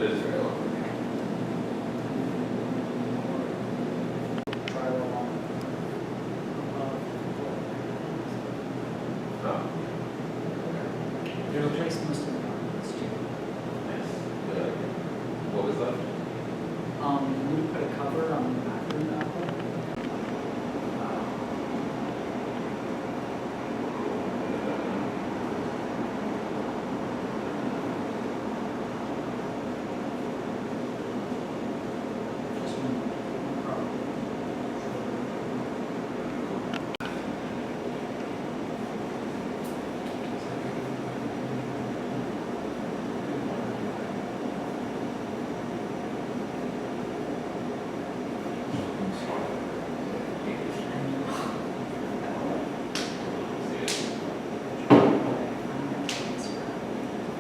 It is very long. Oh. There's a trace most of the it's cheap. Nice. What was that? We put a cover on the bathroom apple.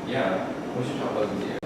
Yeah, we should talk about the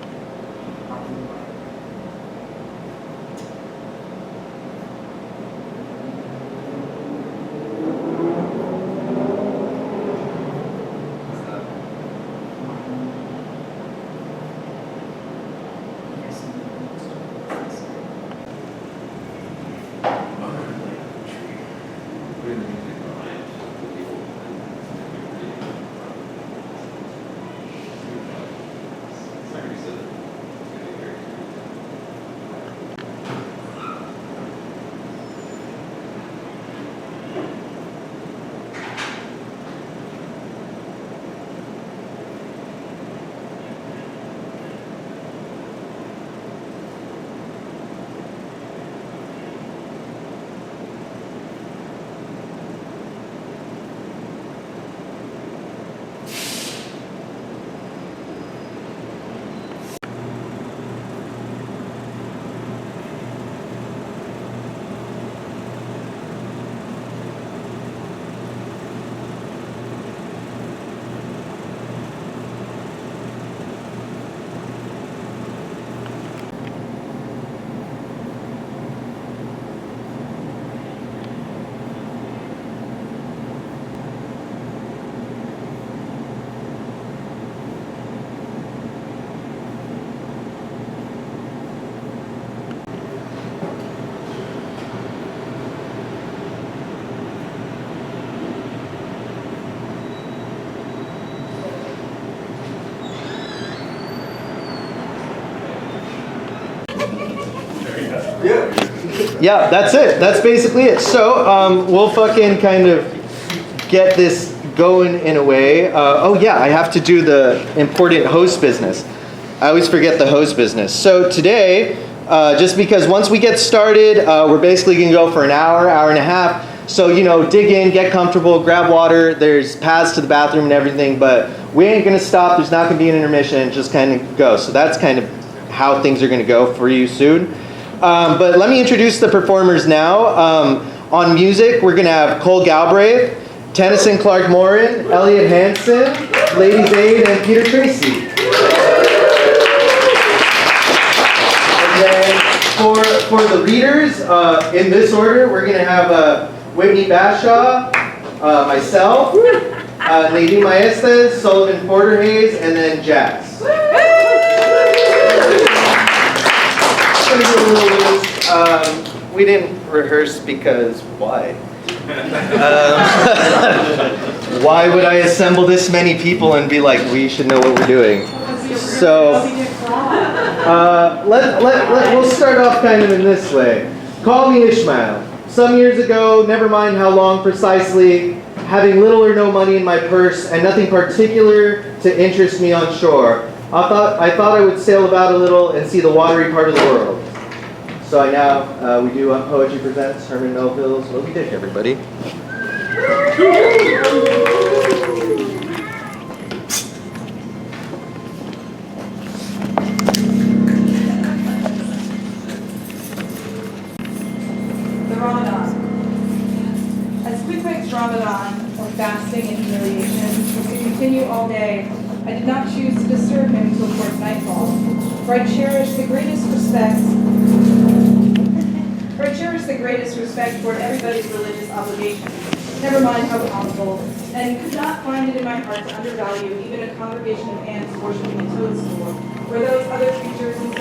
Yeah, that's it. That's basically it. So we'll fucking kind of get this going in a way. Oh yeah, I have to do the important host business. I always forget the host business. So today, just because once we get started, we're basically going to go for an hour, hour and a half. So, you know, dig in, get comfortable, grab water. There's paths to the bathroom and everything, but we ain't going to stop. There's not going to be an intermission. Just kind of go. So that's kind of how things are going to go for you soon. But let me introduce the performers now. On music, we're going to have Kole Galbraith, Tennyson Clark-Morin, Elliott Hansen, Lady Zade, and Peter Tracy. And then for the readers, in this order, we're going to have Whitney Bashaw, myself, Nadine Maestas, Sullivan Forderhase, and then Jazz. We didn't rehearse because why? Why would I assemble this many people and be like, we should know what we're doing? So we'll start off kind of in this way. Call me Ishmael. Some years ago, never mind how long precisely, having little or no money in my purse and nothing particular to interest me on shore, I thought I would sail about a little and see the watery part of the world. So we do Poetry Presents Herman Melville's Moby Dick, everybody. The Ramadan. As Queequeg's Ramadan, or fasting and humiliation, was to continue all day, I did not choose to disturb him till towards nightfall, for I cherish the greatest respect toward everybody's religious obligations, never mind how comical, and could not find it in my heart to undervalue even a congregation of ants worshiping a toadstool, where those other creatures in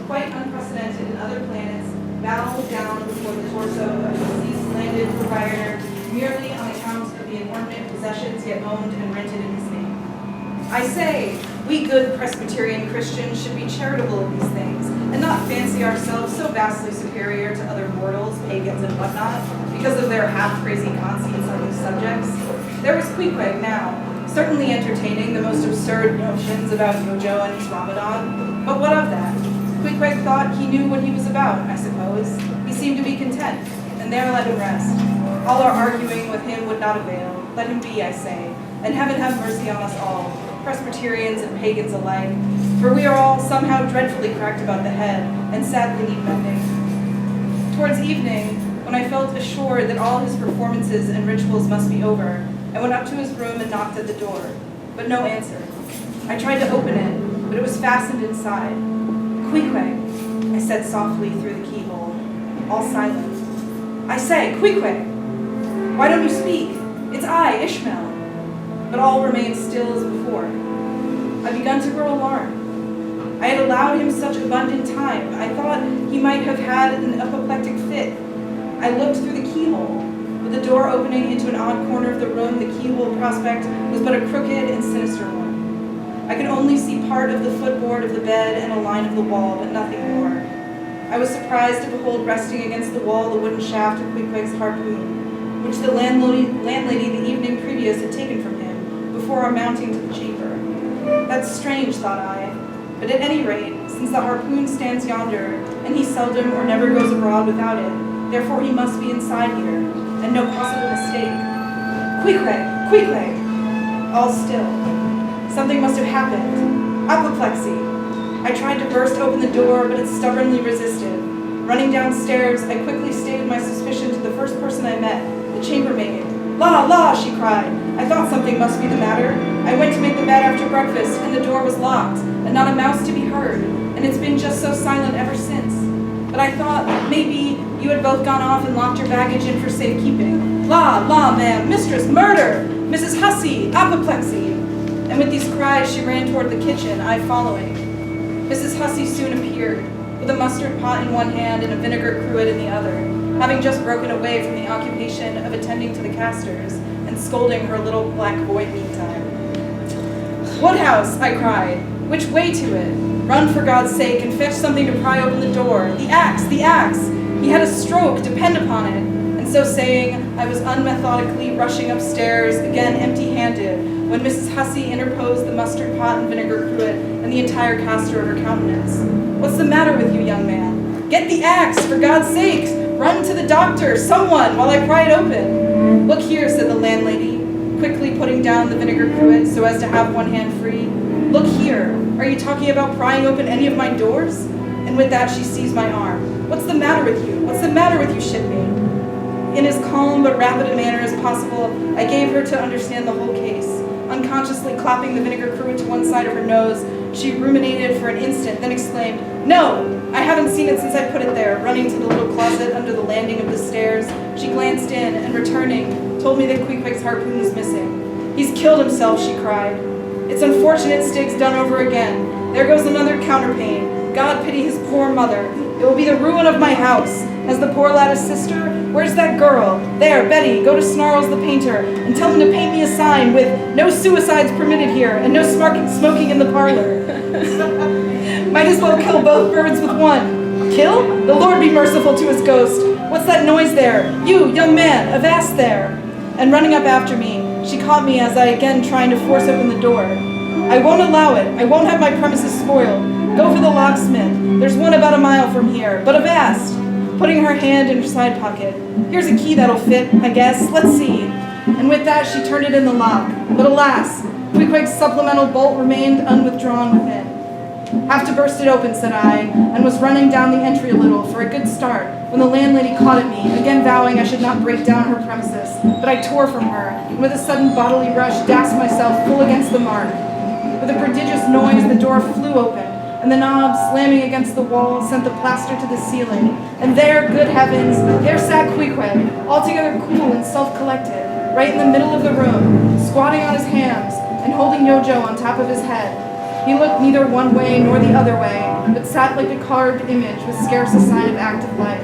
quite unprecedented in other planets, bow down before the torso of a disease-landed proprietor merely on account of the inordinate possessions yet owned and rented in his name. I say, we good Presbyterian Christians should be charitable of these things, and not fancy ourselves so vastly superior to other mortals, pagans and whatnot, because of their half-crazy conceits on these subjects. There was Queequeg now, certainly entertaining the most absurd notions about Yojo and his Ramadan, but what of that? Queequeg thought he knew what he was about, I suppose. He seemed to be content, and there let him rest. All our arguing with him would not avail. Let him be, I say, and heaven have mercy on us all, Presbyterians and pagans alike, for we are all somehow dreadfully cracked about the head, and sadly need mending. Towards evening, when I felt assured that all his performances and rituals must be over, I went up to his room and knocked at the door, but no answer. I tried to open it, but it was fastened inside. Queequeg, I said softly through the keyhole, all silent. I say, Queequeg, why don't you speak? It's I, Ishmael. But all remained still as before. I begun to grow alarmed. I had allowed him such abundant time. I thought he might have had an apoplectic fit. I looked through the keyhole. With the door opening into an odd corner of the room, the keyhole prospect was but a crooked and sinister one. I could only see part of the footboard of the bed and a line of the wall, but nothing more. I was surprised to behold resting against the wall the wooden shaft of Queequeg's harpoon, which the landlady the evening previous had taken from him before our mounting to the chamber. That's strange, thought I, but at any rate, since the harpoon stands yonder, and he seldom or never goes abroad without it, therefore he must be inside here, and no possible mistake. Queequeg! Queequeg! All still. Something must have happened. Apoplexy. I tried to burst open the door, but it stubbornly resisted. Running downstairs, I quickly stated my suspicion to the first person I met, the chambermaid. La, la, she cried. I thought something must be the matter. I went to make the bed after breakfast, and the door was locked, and not a mouse to be heard, and it's been just so silent ever since. But I thought, maybe, you had both gone off and locked your baggage in for safekeeping. La, la, ma'am, mistress, murder! Mrs. Hussey, apoplexy! And with these cries, she ran toward the kitchen, I following. Mrs. Hussey soon appeared, with a mustard pot in one hand and a vinegar cruet in the other, having just broken away from the occupation of attending to the castors and scolding her little black boy meantime. Woodhouse, I cried, which way to it? Run for God's sake and fetch something to pry open the door. The axe, the axe! He had a stroke, depend upon it. And so saying, I was unmethodically rushing upstairs, again empty-handed, when Mrs. Hussey interposed the mustard pot and vinegar cruet and the entire castor of her countenance. What's the matter with you, young man? Get the axe, for God's sake! Run to the doctor, someone, while I pry it open. Look here, said the landlady, quickly putting down the vinegar cruet so as to have one hand free. Look here, are you talking about prying open any of my doors? And with that she seized my arm. What's the matter with you? What's the matter with you, shipmate? In as calm but rapid a manner as possible, I gave her to understand the whole case. Unconsciously clapping the vinegar cruet to one side of her nose, she ruminated for an instant, then exclaimed, No! I haven't seen it since I put it there. Running to the little closet under the landing of the stairs, she glanced in, and returning, told me that Queequeg's harpoon was missing. He's killed himself, she cried. It's unfortunate Stig's done over again. There goes another counterpane. God pity his poor mother. It will be the ruin of my house. Has the poor lad a sister? Where's that girl? There, Betty, go to Snarls the painter, and tell him to paint me a sign with no suicides permitted here, and no smoking in the parlor. Might as well kill both birds with one. Kill? The Lord be merciful to his ghost. What's that noise there? You, young man, avast there. And running up after me, she caught me as I again trying to force open the door. I won't allow it. I won't have my premises spoiled. Go for the locksmith. There's one about a mile from here. But avast! Putting her hand in her side pocket. Here's a key that'll fit, I guess. Let's see. And with that, she turned it in the lock. But alas, Queequeg's supplemental bolt remained unwithdrawn within. Have to burst it open, said I, and was running down the entry a little for a good start, when the landlady caught at me, again vowing I should not break down her premises. But I tore from her, and with a sudden bodily rush, dashed myself full against the mark. With a prodigious noise, the door flew open, and the knob, slamming against the wall, sent the plaster to the ceiling. And there, good heavens, there sat Queequeg, altogether cool and self-collected, right in the middle of the room, squatting on his hams, and holding Yojo on top of his head. He looked neither one way nor the other way, but sat like a carved image with scarce a sign of active life.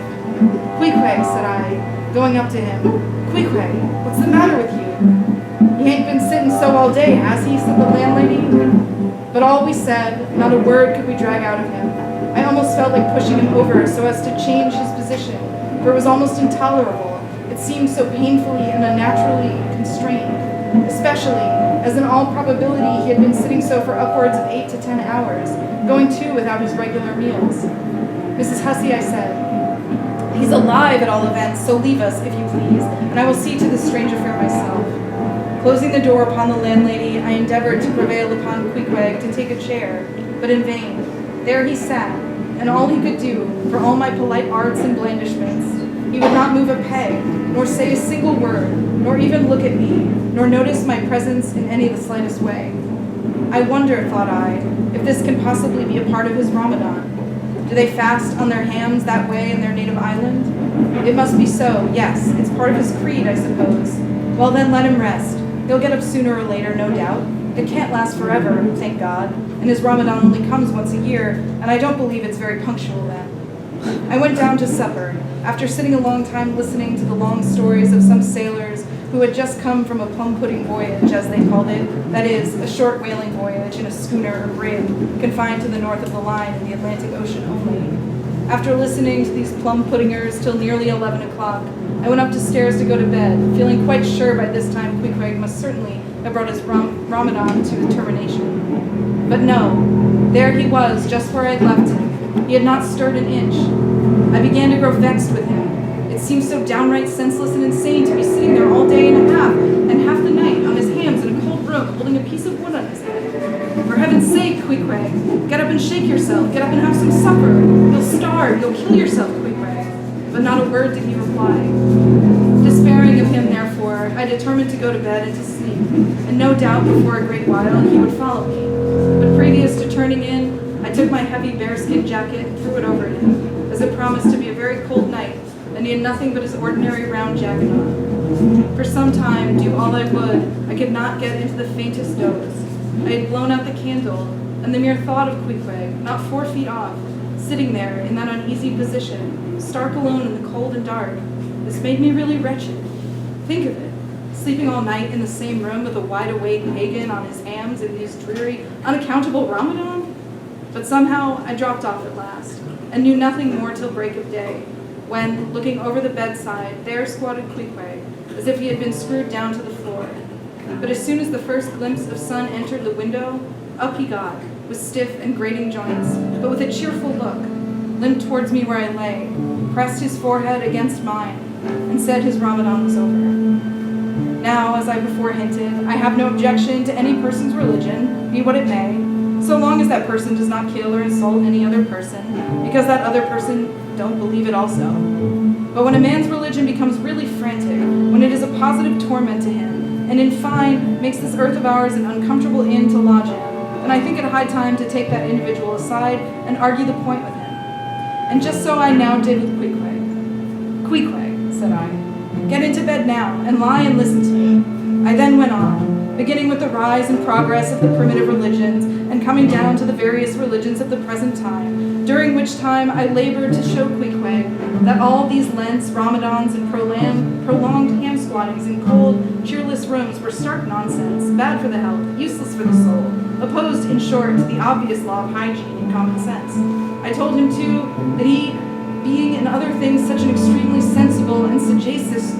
"Queequeg," said I, going up to him. "Queequeg, what's the matter with you?" "He ain't been sitting so all day, has he?" said the landlady. But all we said, not a word could we drag out of him. I almost felt like pushing him over so as to change his position, for it was almost intolerable. It seemed so painfully and unnaturally constrained, especially as in all probability he had been sitting so for upwards of 8 to 10 hours, going too without his regular meals. "Mrs. Hussey," I said, "he's alive at all events, so leave us, if you please, and I will see to this strange affair myself." Closing the door upon the landlady, I endeavored to prevail upon Queequeg to take a chair, but in vain. There he sat, and all he could do, for all my polite arts and blandishments, he would not move a peg, nor say a single word, nor even look at me, nor notice my presence in any the slightest way. I wonder, thought I, if this can possibly be a part of his Ramadan. Do they fast on their hams that way in their native island? It must be so, yes, it's part of his creed, I suppose. Well then, let him rest. He'll get up sooner or later, no doubt. It can't last forever, thank God, and his Ramadan only comes once a year, and I don't believe it's very punctual then. I went down to supper, after sitting a long time listening to the long stories of some sailors who had just come from a plum-pudding voyage, as they called it, that is, a short whaling voyage in a schooner or brig, confined to the north of the line in the Atlantic Ocean only. After listening to these plum-puddingers till nearly 11 o'clock, I went up the stairs to go to bed, feeling quite sure by this time Queequeg must certainly have brought his Ramadan to a termination. But no, there he was, just where I had left him. He had not stirred an inch. I began to grow vexed with him. It seemed so downright senseless and insane to be sitting there all day and half the night, on his hams in a cold room, holding a piece of wood on his head. "For heaven's sake, Queequeg, get up and shake yourself, get up and have some supper. You'll starve, you'll kill yourself, Queequeg." But not a word did he reply. Despairing of him, therefore, I determined to go to bed and to sleep, and no doubt before a great while he would follow me. But previous to turning in, I took my heavy bearskin jacket and threw it over him, as it promised to be a very cold night, and he had nothing but his ordinary round jacket on. For some time, do all I would, I could not get into the faintest doze. I had blown out the candle, and the mere thought of Queequeg, not 4 feet off, sitting there in that uneasy position, stark alone in the cold and dark, this made me really wretched. Think of it, sleeping all night in the same room with a wide-awake pagan on his hams in his dreary, unaccountable Ramadan? But somehow I dropped off at last, and knew nothing more till break of day, when, looking over the bedside, there squatted Queequeg, as if he had been screwed down to the floor. But as soon as the first glimpse of sun entered the window, up he got, with stiff and grating joints, but with a cheerful look, limped towards me where I lay, pressed his forehead against mine, and said his Ramadan was over. Now, as I before hinted, I have no objection to any person's religion, be what it may, so long as that person does not kill or insult any other person, because that other person don't believe it also. But when a man's religion becomes really frantic, when it is a positive torment to him, and in fine, makes this earth of ours an uncomfortable inn to lodge in, then I think it high time to take that individual aside and argue the point with him. And just so I now did with Queequeg. "Queequeg," said I, "get into bed now, and lie and listen to me." I then went on, beginning with the rise and progress of the primitive religions, and coming down to the various religions of the present time, during which time I labored to show Queequeg that all these Lents, Ramadans, and prolonged ham-squattings in cold, cheerless rooms were stark nonsense, bad for the health, useless for the soul, opposed, in short, to the obvious law of hygiene and common sense. I told him, too, that he, being in other things such an extremely sensible and sagacious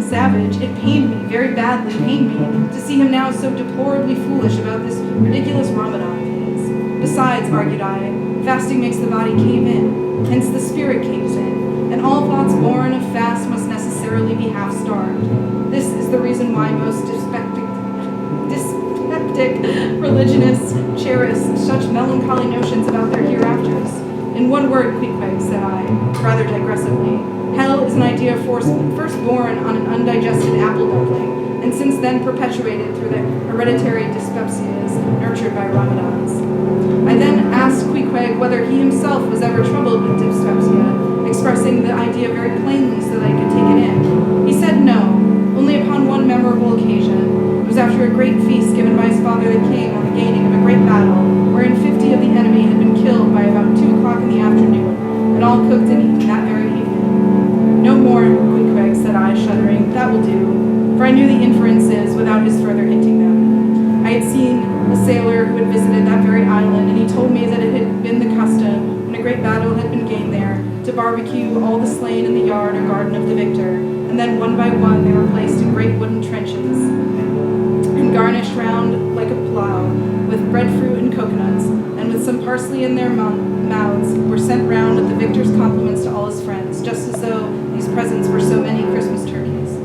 savage, it pained me, very badly pained me, to see him now so deplorably foolish about this ridiculous Ramadan phase. Besides, argued I, fasting makes the body cave in, hence the spirit caves in, and all thoughts born of fast must necessarily be half-starved. This is the reason why most dyspeptic religionists cherish such melancholy notions about their hereafters. In one word, Queequeg, said I, rather digressively, hell is an idea first born on an undigested apple dumpling, and since then perpetuated through the hereditary dyspepsias nurtured by Ramadans. I then asked Queequeg whether he himself was ever troubled with dyspepsia, expressing the idea very plainly so that I could take it in. He said no, only upon one memorable occasion. It was after a great feast given by his father the king visited that very island, and he told me that it had been the custom, when a great battle had been gained there, to barbecue all the slain in the yard or garden of the victor, and then one by one they were placed in great wooden trenches, and garnished round like a plough, with breadfruit and coconuts, and with some parsley in their mouths, were sent round at the victor's compliments to all his friends, just as though these presents were so many Christmas turkeys.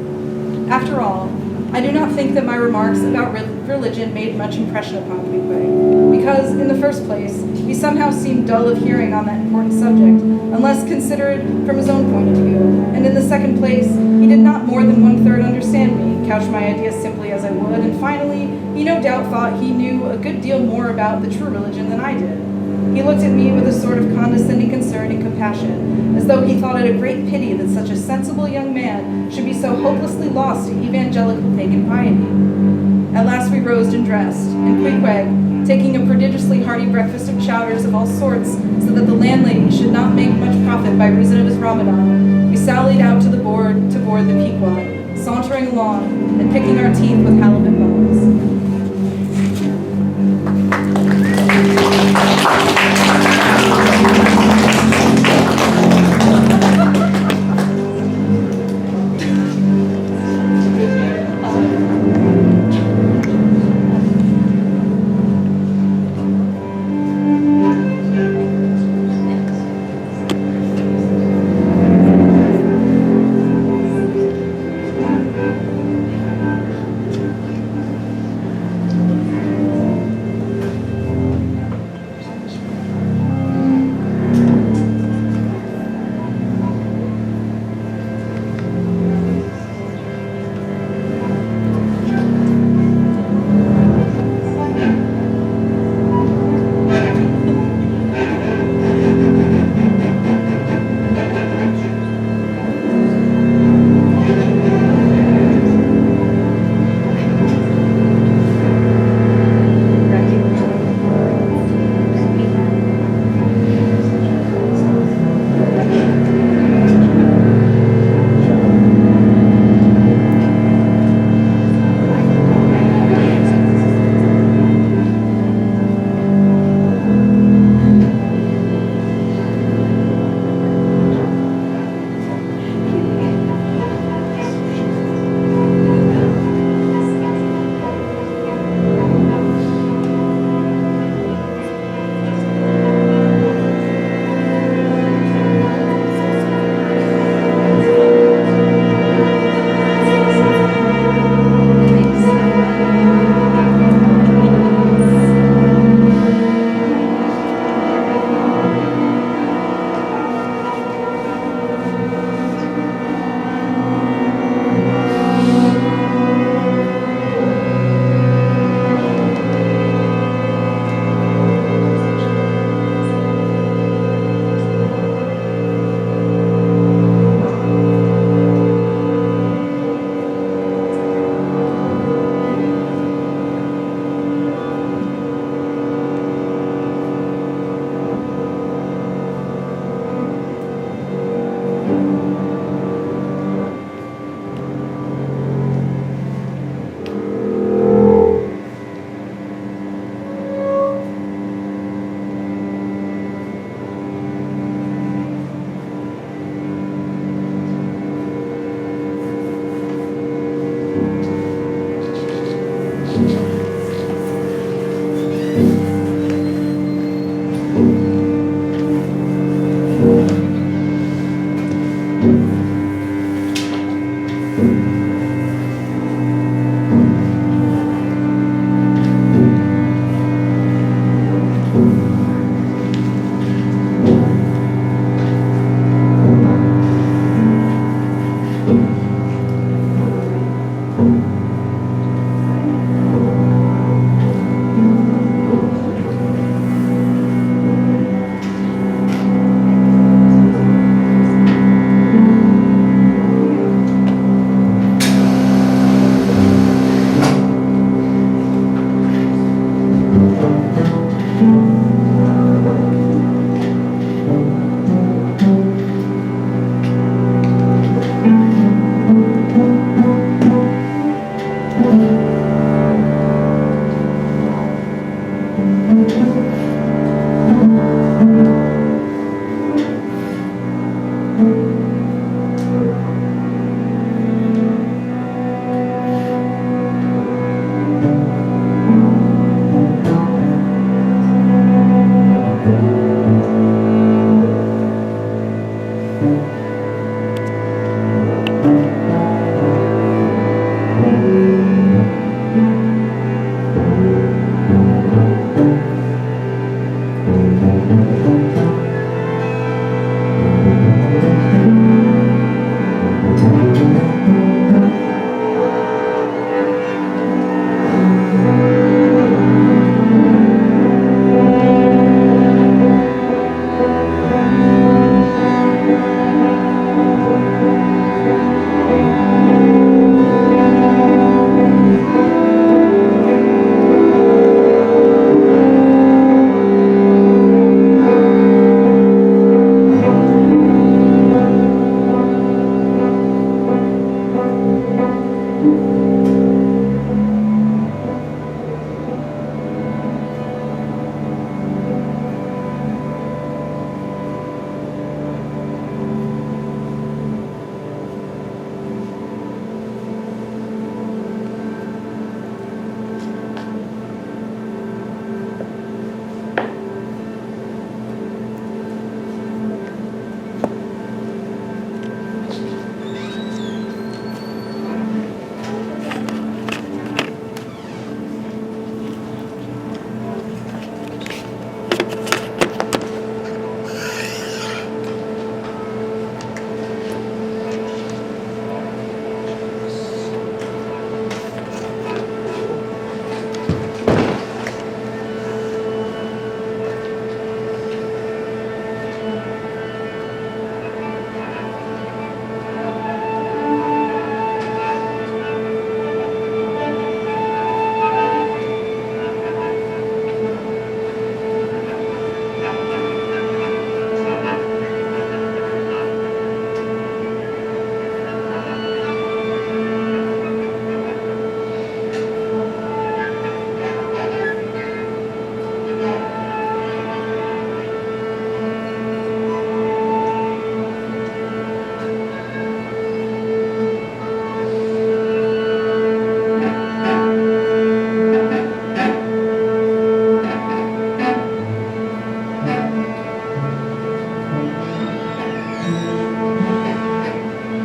After all, I do not think that my remarks about religion made much impression upon Queequeg, because, in the first place, he somehow seemed dull of hearing on that important subject, unless considered from his own point of view, and in the second place, he did not more than 1/3 understand me, couch my ideas simply as I would, and finally, he no doubt thought he knew a good deal more about the true religion than I did. He looked at me with a sort of condescending concern and compassion, as though he thought it a great pity that such a sensible young man should be so hopelessly lost to evangelical pagan piety. At last we rose and dressed, and Queequeg, taking a prodigiously hearty breakfast of chowders of all sorts, so that the landlady should not make much profit by reason of his Ramadan, we sallied out to board the Pequod, sauntering along and picking our teeth with halibut bones.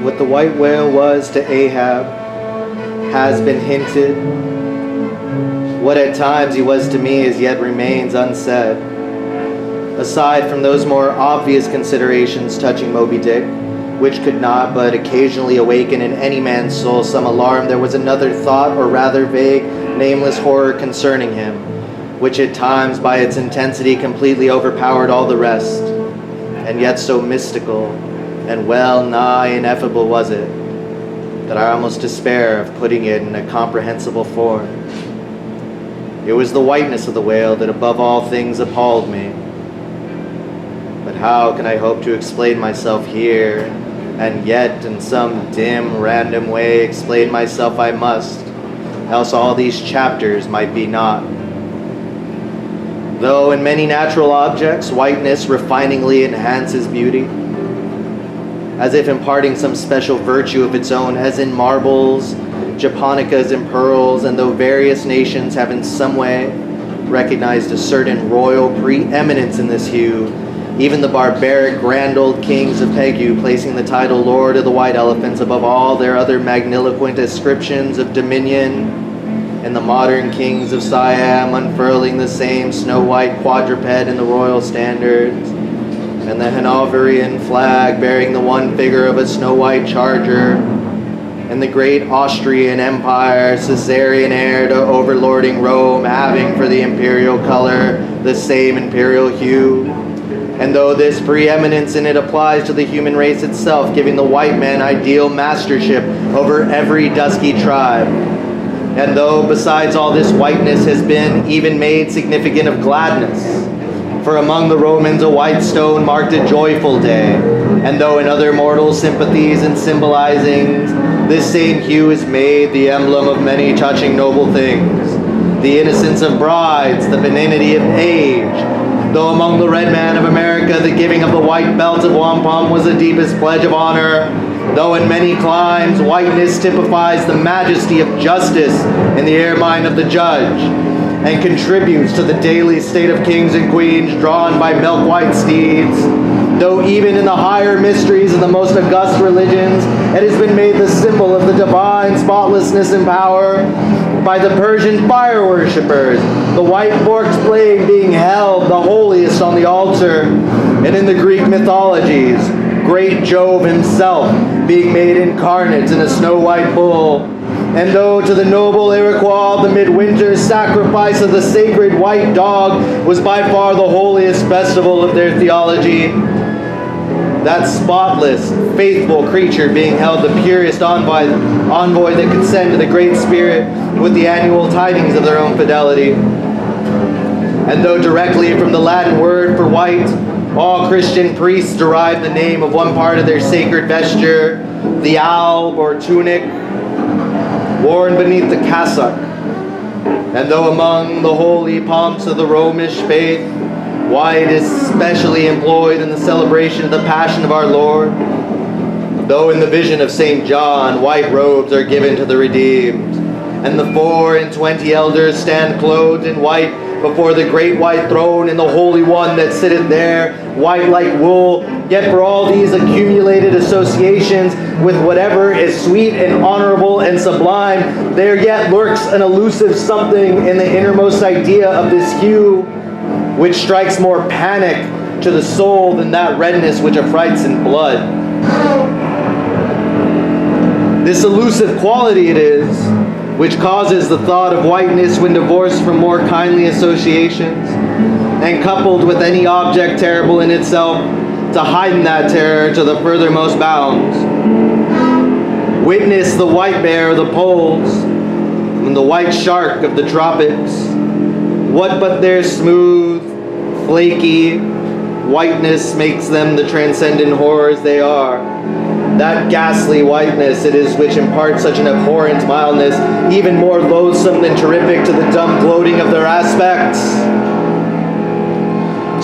What the white whale was to Ahab has been hinted. What at times he was to me as yet remains unsaid. Aside from those more obvious considerations touching Moby Dick, which could not but occasionally awaken in any man's soul some alarm, there was another thought, or rather vague, nameless horror concerning him, which at times by its intensity completely overpowered all the rest, and yet so mystical and well nigh ineffable was it, that I almost despair of putting it in a comprehensible form. It was the whiteness of the whale that above all things appalled me. But how can I hope to explain myself here, and yet in some dim, random way explain myself I must, else all these chapters might be naught. Though in many natural objects, whiteness refiningly enhances beauty, as if imparting some special virtue of its own, as in marbles, japonicas, and pearls, and though various nations have in some way recognized a certain royal preeminence in this hue, even the barbaric grand old kings of Pegu placing the title Lord of the White Elephants above all their other magniloquent ascriptions of dominion, and the modern kings of Siam unfurling the same snow-white quadruped in the royal standards, and the Hanoverian flag bearing the one figure of a snow-white charger, and the great Austrian Empire, Caesarian heir to overlording Rome, having for the imperial color the same imperial hue. And though this preeminence in it applies to the human race itself, giving the white man ideal mastership over every dusky tribe, and though besides all this whiteness has been even made significant of gladness, for among the Romans a white stone marked a joyful day, and though in other mortal sympathies and symbolizings this same hue is made the emblem of many touching noble things, the innocence of brides, the benignity of age. Though among the red man of America, the giving of the white belt of wampum was the deepest pledge of honor. Though in many climes, whiteness typifies the majesty of justice in the ermine of the judge, and contributes to the daily state of kings and queens drawn by milk-white steeds. Though even in the higher mysteries of the most august religions, it has been made the symbol of the divine spotlessness and power by the Persian fire worshippers, the white forked blade being held the holiest on the altar, and in the Greek mythologies, great Jove himself being made incarnate in a snow-white bull. And though to the noble Iroquois the midwinter sacrifice of the sacred white dog was by far the holiest festival of their theology, that spotless, faithful creature being held the purest envoy that could send to the Great Spirit with the annual tidings of their own fidelity. And though directly from the Latin word for white, all Christian priests derive the name of one part of their sacred vesture, the alb or tunic, worn beneath the cassock. And though among the holy pomps of the Romish faith, white is specially employed in the celebration of the Passion of our Lord, though in the vision of St. John, white robes are given to the redeemed, and the 24 elders stand clothed in white before the great white throne and the Holy One that sitteth there, white like wool, yet for all these accumulated associations with whatever is sweet and honorable and sublime, there yet lurks an elusive something in the innermost idea of this hue, which strikes more panic to the soul than that redness which affrights in blood. This elusive quality it is which causes the thought of whiteness when divorced from more kindly associations, and coupled with any object terrible in itself, to heighten that terror to the furthermost bounds. Witness the white bear of the poles, and the white shark of the tropics. What but their smooth, flaky whiteness makes them the transcendent horrors they are? That ghastly whiteness it is which imparts such an abhorrent mildness, even more loathsome than terrific to the dumb gloating of their aspects.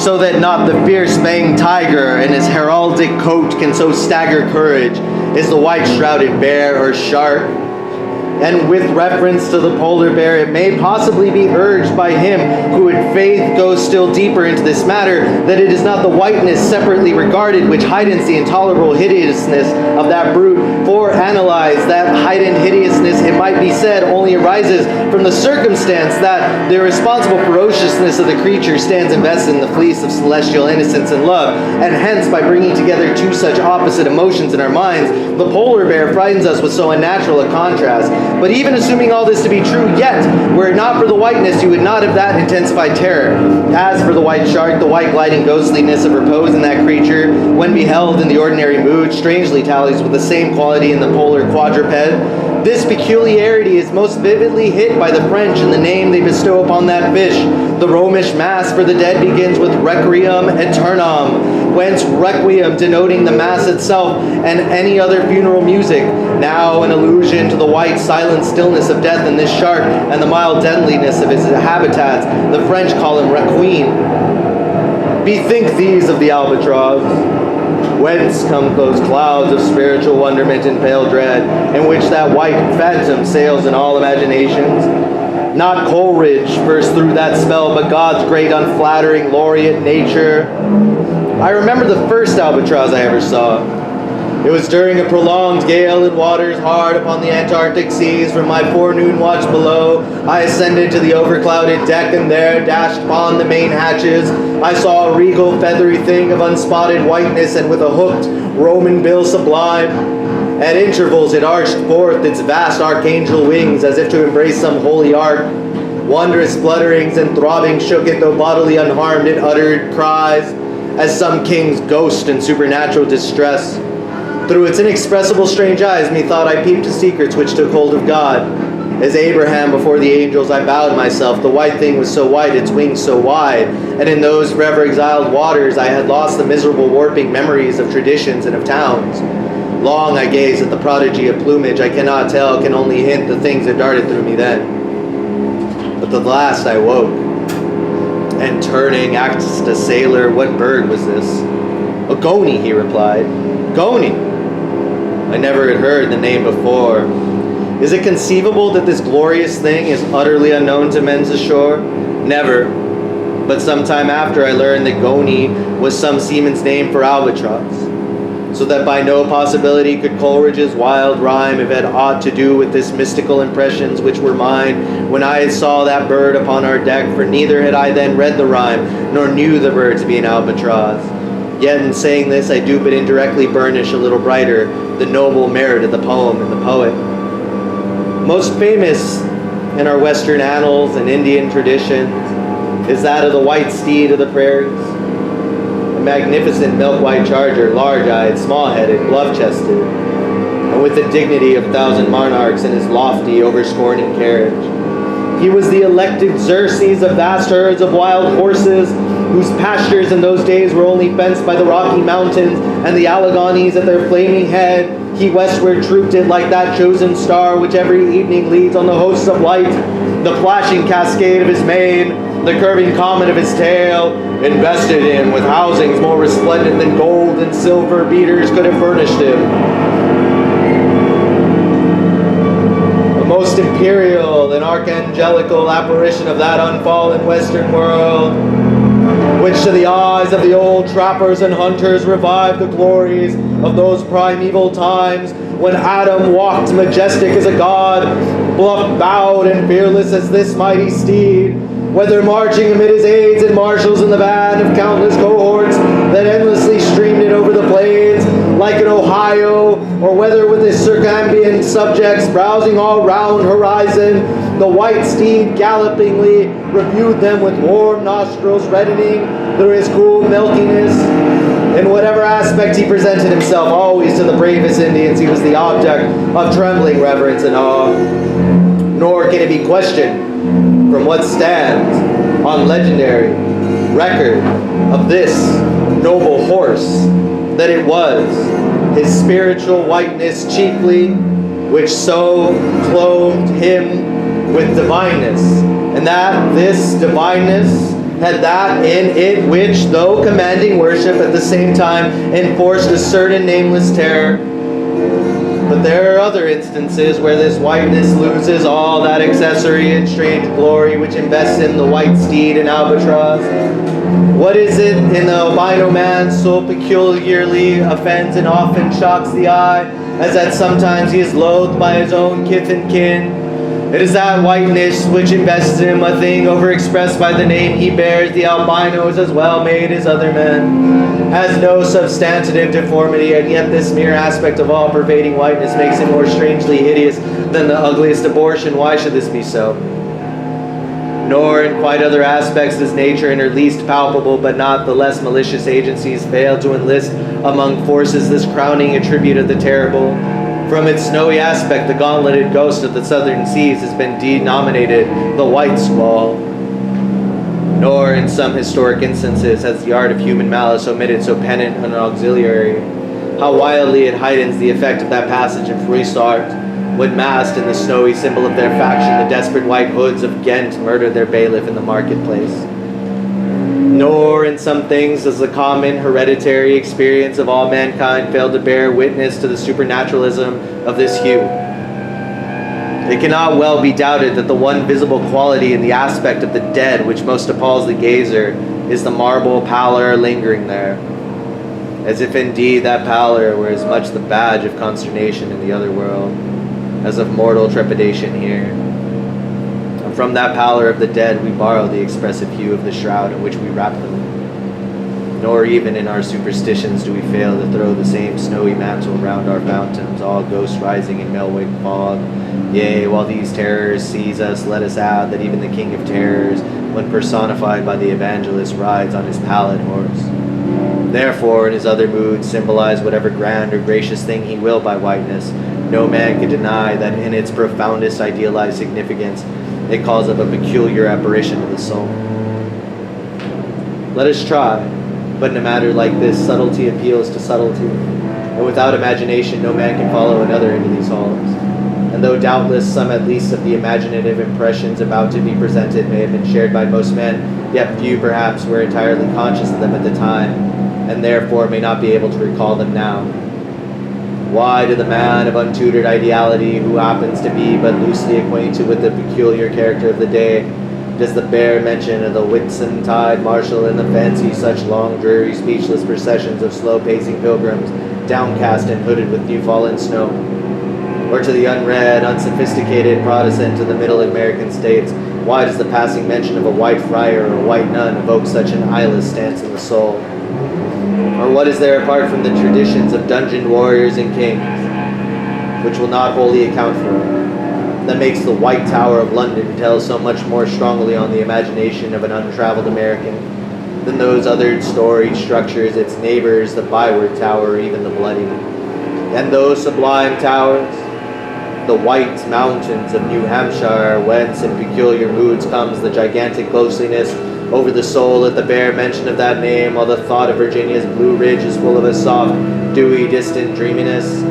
So that not the fierce-fanged tiger in his heraldic coat can so stagger courage as the white-shrouded bear or shark. And with reference to the polar bear, it may possibly be urged by him who in faith goes still deeper into this matter, that it is not the whiteness separately regarded which heightens the intolerable hideousness of that brute, for analyze that heightened hideousness, it might be said, only arises from the circumstance that the irresponsible ferociousness of the creature stands invested in the fleece of celestial innocence and love, and hence by bringing together two such opposite emotions in our minds, the polar bear frightens us with so unnatural a contrast. But even assuming all this to be true, yet, were it not for the whiteness, you would not have that intensified terror. As for the white shark, the white gliding ghostliness of repose in that creature, when beheld in the ordinary mood, strangely tallies with the same quality in the polar quadruped. This peculiarity is most vividly hit by the French in the name they bestow upon that fish. The Romish Mass for the dead begins with requiem aeternam, whence requiem denoting the Mass itself and any other funeral music. Now an allusion to the white silent stillness of death in this shark and the mild deadliness of his habitats. The French call him requiem. Bethink these of the albatross. Whence come those clouds of spiritual wonderment and pale dread, in which that white phantom sails in all imaginations? Not Coleridge first threw that spell, but God's great unflattering laureate nature. I remember the first albatross I ever saw. It was during a prolonged gale in waters hard upon the Antarctic seas. From my forenoon watch below, I ascended to the overclouded deck, and there, dashed upon the main hatches, I saw a regal feathery thing of unspotted whiteness, and with a hooked Roman bill sublime. At intervals it arched forth its vast archangel wings, as if to embrace some holy ark. Wondrous flutterings and throbbing shook it, though bodily unharmed it uttered cries, as some king's ghost in supernatural distress. Through its inexpressible strange eyes, methought I peeped to secrets which took hold of God. As Abraham before the angels, I bowed myself. The white thing was so white, its wings so wide, and in those forever exiled waters I had lost the miserable warping memories of traditions and of towns. Long I gazed at the prodigy of plumage. I cannot tell, can only hint the things that darted through me then. But at last I woke, and turning, asked a sailor, what bird was this? A goney, he replied. Goney! I never had heard the name before. Is it conceivable that this glorious thing is utterly unknown to men's ashore? Never. But some time after I learned that goney was some seaman's name for albatross, so that by no possibility could Coleridge's wild rhyme have had aught to do with this mystical impressions which were mine when I saw that bird upon our deck, for neither had I then read the rhyme, nor knew the bird to be an albatross. Yet in saying this I do but indirectly burnish a little brighter the noble merit of the poem and the poet. Most famous in our Western annals and Indian traditions is that of the white steed of the prairies, a magnificent milk-white charger, large-eyed, small-headed, glove-chested, and with the dignity of 1,000 monarchs in his lofty, overscorning carriage. He was the elected Xerxes of vast herds of wild horses, whose pastures in those days were only fenced by the Rocky Mountains and the Alleghanies at their flaming head. He westward trooped it like that chosen star which every evening leads on the hosts of light, the flashing cascade of his mane, the curving comet of his tail, invested him with housings more resplendent than gold and silver beaters could have furnished him. The most imperial and archangelical apparition of that unfallen western world, which to the eyes of the old trappers and hunters revived the glories of those primeval times when Adam walked majestic as a god, bluff bowed and fearless as this mighty steed, whether marching amid his aides and marshals in the van of countless cohorts that endlessly streamed it over the plains like an Ohio, or whether with his circumambient subjects browsing all round horizon, the white steed gallopingly reviewed them with warm nostrils reddening through his cool milkiness. In whatever aspect he presented himself, always to the bravest Indians, he was the object of trembling reverence and awe. Nor can it be questioned from what stands on legendary record of this noble horse that it was his spiritual whiteness chiefly which so clothed him with divineness, and that this divineness had that in it which, though commanding worship, at the same time enforced a certain nameless terror. But there are other instances where this whiteness loses all that accessory and strange glory which invests in the white steed and albatross. What is it in the albino man so peculiarly offends and often shocks the eye, as that sometimes he is loathed by his own kith and kin? It is that whiteness which invests him, a thing overexpressed by the name he bears. The albino is as well made as other men, has no substantive deformity, and yet this mere aspect of all-pervading whiteness makes him more strangely hideous than the ugliest abortion. Why should this be so? Nor in quite other aspects does nature in her least palpable but not the less malicious agencies fail to enlist among forces this crowning attribute of the terrible. From its snowy aspect, the gauntleted ghost of the southern seas has been denominated the white squall. Nor in some historic instances has the art of human malice omitted so pennant an auxiliary. How wildly it heightens the effect of that passage in Froissart, when masked in the snowy symbol of their faction, the desperate white hoods of Ghent murdered their bailiff in the marketplace. Nor in some things does the common hereditary experience of all mankind fail to bear witness to the supernaturalism of this hue. It cannot well be doubted that the one visible quality in the aspect of the dead which most appalls the gazer is the marble pallor lingering there, as if indeed that pallor were as much the badge of consternation in the other world as of mortal trepidation here. And from that pallor of the dead we borrow the expressive hue of the shroud in which we wrap them. Nor even in our superstitions do we fail to throw the same snowy mantle round our fountains, all ghosts rising in melville fog. Yea, while these terrors seize us, let us add that even the King of Terrors, when personified by the evangelist, rides on his pallid horse. Therefore, in his other moods, symbolize whatever grand or gracious thing he will by whiteness, no man can deny that in its profoundest idealized significance it calls up a peculiar apparition of the soul. Let us try, but in a matter like this, subtlety appeals to subtlety, and without imagination no man can follow another into these halls. And though doubtless some at least of the imaginative impressions about to be presented may have been shared by most men, yet few perhaps were entirely conscious of them at the time, and therefore may not be able to recall them now. Why to the man of untutored ideality, who happens to be but loosely acquainted with the peculiar character of the day, does the bare mention of the Whitsuntide marshal in the fancy such long, dreary, speechless processions of slow-pacing pilgrims, downcast and hooded with new-fallen snow? Or to the unread, unsophisticated Protestant of the middle American states, why does the passing mention of a white friar or a white nun evoke such an eyeless stance in the soul? Or what is there apart from the traditions of dungeon warriors and kings, which will not wholly account for it, that makes the White Tower of London tell so much more strongly on the imagination of an untraveled American than those other storied structures, its neighbors, the Byward Tower, or even the Bloody? And those sublime towers, the white mountains of New Hampshire, whence in peculiar moods comes the gigantic ghostliness over the soul at the bare mention of that name, while the thought of Virginia's Blue Ridge is full of a soft, dewy, distant dreaminess?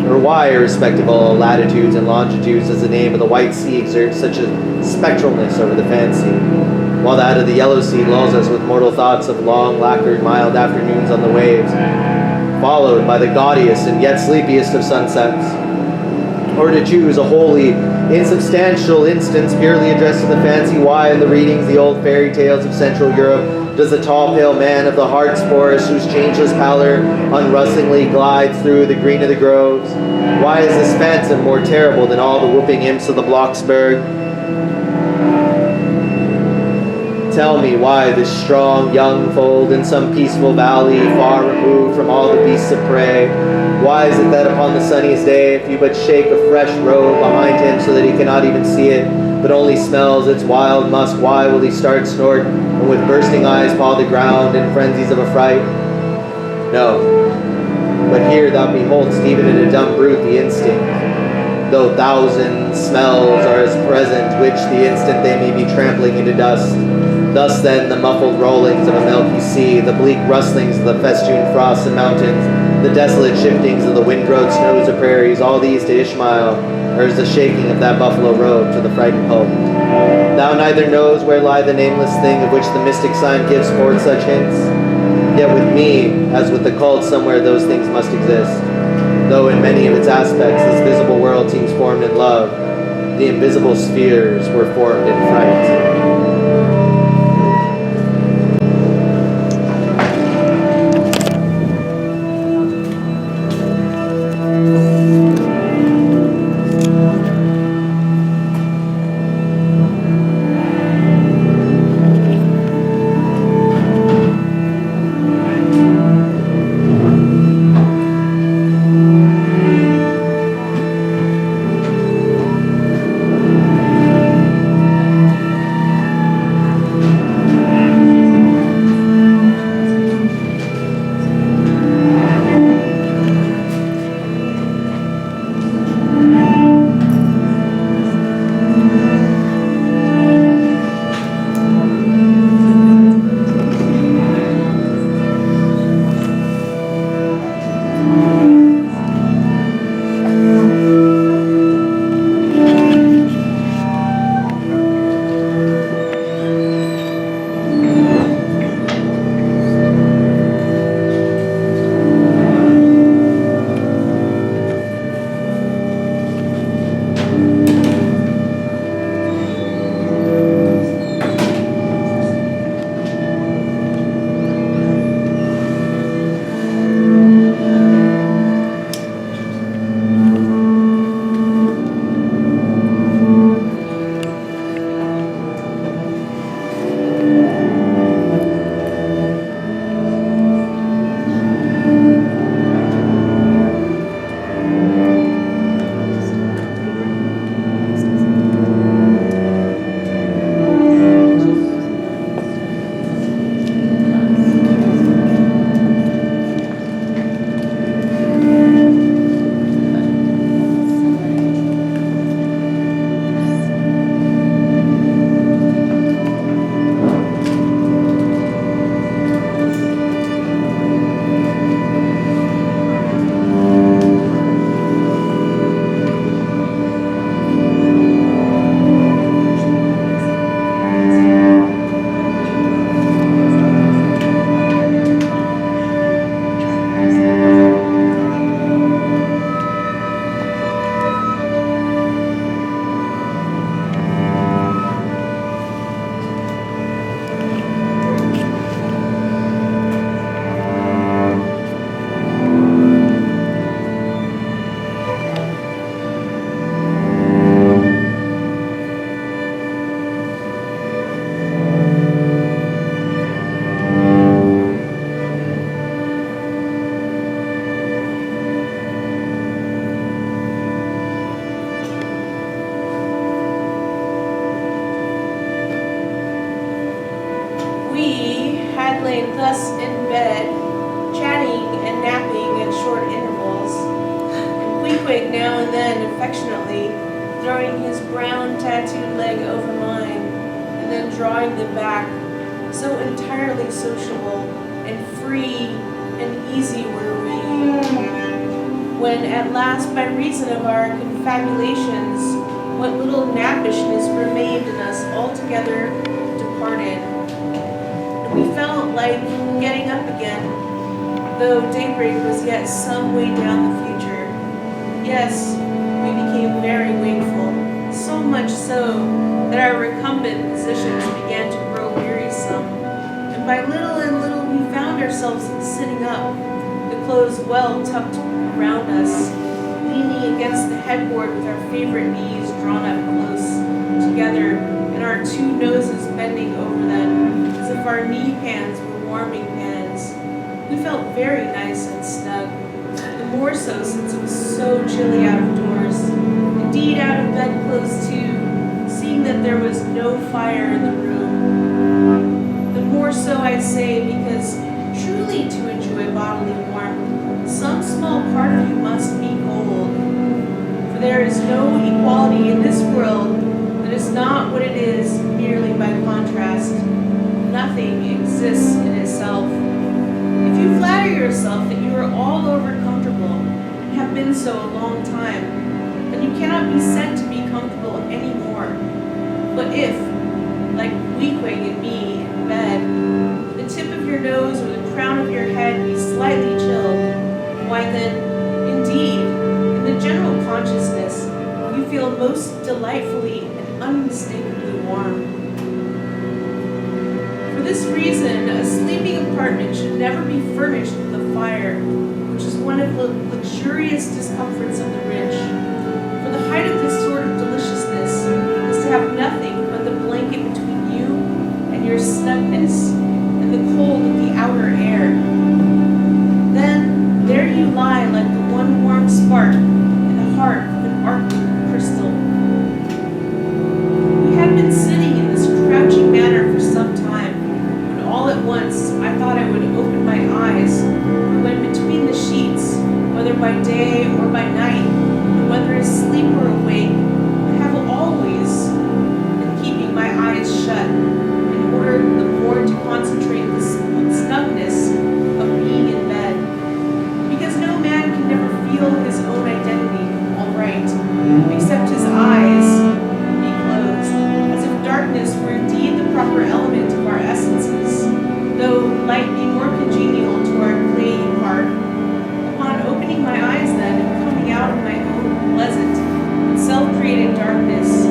Or why, irrespective of all latitudes and longitudes, does the name of the White Sea exert such a spectralness over the fancy, while that of the Yellow Sea lulls us with mortal thoughts of long, lacquered, mild afternoons on the waves, followed by the gaudiest and yet sleepiest of sunsets? Or to choose a wholly insubstantial instance purely addressed to the fancy, why in the readings the old fairy tales of Central Europe does the tall pale man of the heart's forest, whose changeless pallor unrustlingly glides through the green of the groves, why is this phantom more terrible than all the whooping imps of the Blocksberg? Tell me why this strong young fold in some peaceful valley far removed from all the beasts of prey, why is it that upon the sunniest day, if you but shake a fresh robe behind him so that he cannot even see it, but only smells its wild musk, why will he start, snort, and with bursting eyes paw the ground in frenzies of affright? No, but here thou beholdst even in a dumb brute the instinct, though thousand smells are as present, which the instant they may be trampling into dust. Thus then the muffled rollings of a milky sea, the bleak rustlings of the festooned frosts and mountains, the desolate shiftings of the wind-grown snows of prairies, all these to Ishmael are as the shaking of that buffalo robe to the frightened pope. Thou neither knows where lie the nameless thing of which the mystic sign gives forth such hints. Yet with me, as with the cult, somewhere those things must exist. Though in many of its aspects this visible world seems formed in love, the invisible spheres were formed in fright. lay thus in bed, chatting and napping at short intervals, and Queequeg now and then affectionately throwing his brown tattooed leg over mine, and then drawing them back, so entirely sociable and free and easy were we. When at last, by reason of our confabulations, what little nappishness remained in us altogether departed, and we felt like getting up again, though daybreak was yet some way down the future. Yes, we became very wakeful, so much so that our recumbent positions began to grow wearisome, and by little and little we found ourselves sitting up, the clothes well tucked around us, leaning against the headboard with our favorite knees drawn up close together and our two noses bending over them as if our knee pans were warming pans. We felt very nice and snug, the more so since it was so chilly out of doors. Indeed, out of bedclothes too, seeing that there was no fire in the room. The more so, I say, because truly to enjoy bodily warmth, some small part of you must be cold. For there is no equality in this world that is not what it is merely by contrast. Nothing exists in itself. If you flatter yourself that you are all over comfortable, and have been so a long time, then you cannot be said to be comfortable anymore. But if, like Queequeg and me in bed, the tip of your nose or the crown of your head be slightly chilled, why then, indeed, in the general consciousness, you feel most delightfully and unmistakably warm. For this reason, a sleeping apartment should never be furnished with a fire, which is one of the luxurious discomforts of the rich. For the height of this sort of deliciousness is to have nothing but the blanket between you and your snugness, and the cold of the outer air. Then there you lie like the one warm spark in the heart of an arctic crystal. We had been sitting in this crouching manner for some time, when all at once I thought I would open my eyes, for when between the sheets, whether by day or by night, and whether asleep or awake, I have always been keeping my eyes shut, in order the more to concentrate the snugness of being in bed. Because no man can never feel his own identity all right, except his eyes be closed, as if darkness were indeed the proper element of our essences, though light be more congenial to our clayey part. Upon opening my eyes then, and coming out of my own pleasant and self-created darkness,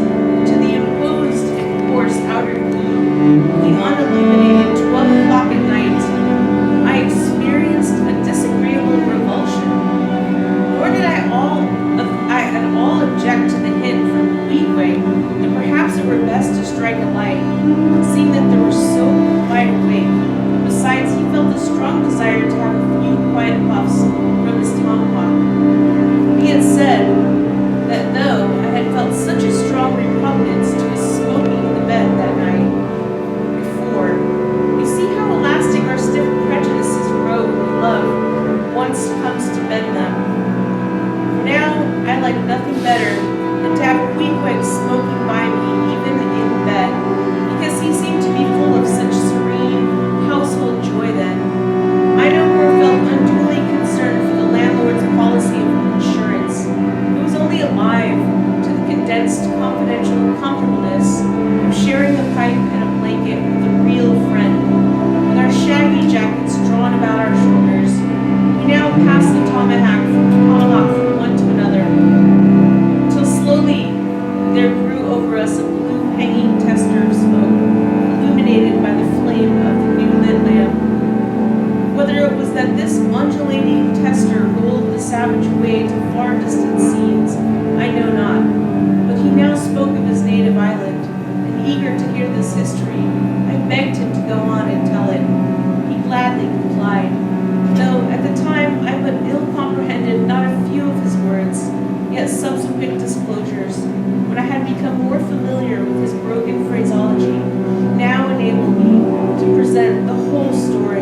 to the imposed and coarse outer gloom, the unilluminated 12 o'clock at night, I experienced a disagreeable revulsion. Nor did I at all object to the hint from Queequeg that perhaps it were best to strike a light, seeing that they were so wide awake. Besides, he felt a strong desire to have a few quiet puffs from his tomahawk. He had said that though I had felt such a strong repugnance to his smoking in the bed that night before, you see how elastic our stiff prejudices grow when love once comes to bend them. Now I like nothing better than to have Queequeg smoking by me even in bed, because he seemed to be full of such serene household joy then. I no more felt unduly concerned for the landlord's policy of insurance. It was only alive to the condensed confidential comfortableness of sharing a pipe and a blanket with a real friend. With our shaggy jackets drawn about our shoulders, we now passed the tomahawk from one to another, till slowly there grew over us a blue hanging tester of smoke, illuminated by the flame of the new lit lamp. Whether it was that this undulating tester rolled the savage away to far distant scenes, I know not, but he now spoke of his native island, and eager to hear this history, I begged him to go on and tell it. He gladly complied, though at the time I but ill comprehended not a few of his words, yet subsequent disclosures, when I had become more familiar with his broken phraseology, now enabled me to present the whole story